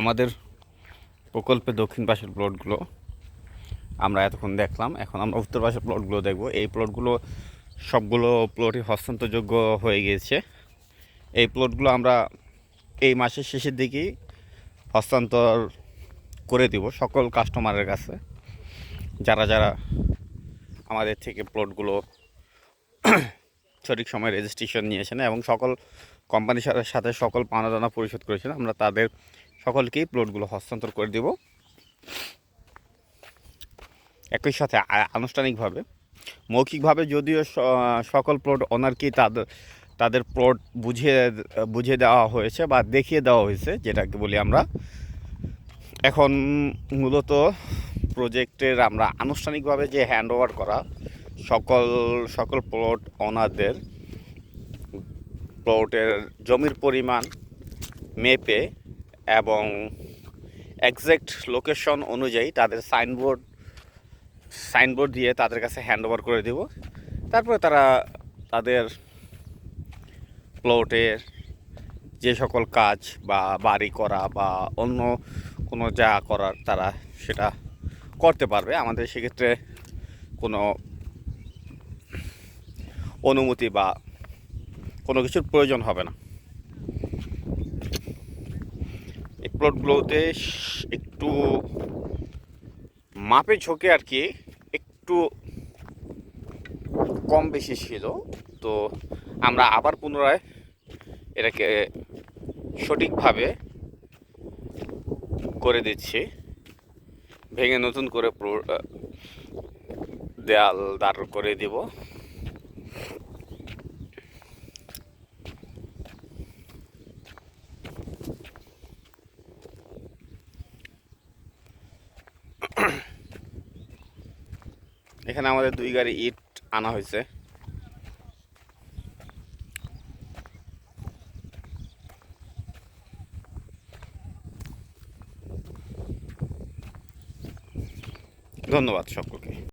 আমাদের প্রকল্পে দক্ষিণ পাশের প্লটগুলো আমরা এতক্ষণ দেখলাম। এখন আমরা উত্তর পাশের প্লটগুলো দেখব। এই প্লটগুলো সবগুলো প্লটই হস্তান্তরযোগ্য হয়ে গিয়েছে। এই প্লটগুলো আমরা এই মাসের শেষের দিকেই হস্তান্তর করে দিব সকল কাস্টমারের কাছে, যারা যারা আমাদের থেকে প্লটগুলো সঠিক সময় রেজিস্ট্রেশন নিয়েছেন এবং সকল কোম্পানির সাথে সকল পাওনা পরিশোধ করেছেন, আমরা তাদের সকলকেই প্লটগুলো হস্তান্তর করে দেব। একই সাথে আনুষ্ঠানিকভাবে, মৌখিকভাবে যদিও সকল প্লট ওনারকেই তাদের প্লট বুঝিয়ে দেওয়া হয়েছে বা দেখিয়ে দেওয়া হয়েছে, যেটাকে বলি আমরা। এখন মূলত প্রজেক্টের আমরা আনুষ্ঠানিকভাবে যে হ্যান্ড ওভার করা সকল প্লট ওনারদের প্লটের জমির পরিমাণ মেপে এবং এক্স্যাক্ট লোকেশন অনুযায়ী তাদের সাইনবোর্ড দিয়ে তাদের কাছে হ্যান্ড ওভার করে দেব। তারপরে তারা তাদের প্লটের যে সকল কাজ বা বাড়ি করা বা অন্য কোনো যা করার তারা সেটা করতে পারবে। আমাদের সেক্ষেত্রে কোনো অনুমতি বা কোনো কিছুর প্রয়োজন হবে না। এই প্লটগুলোতে একটু মাপে ঝোঁকে আর কি একটু কম বেশি ছিল, তো আমরা আবার পুনরায় এটাকে সঠিকভাবে করে দিচ্ছি, ভেঙে নতুন করে দেয়াল দাঁড় করে দিব। এখানে আমাদের 2 গাড়ি ইট আনা হয়েছে। ধন্যবাদ সকলকে।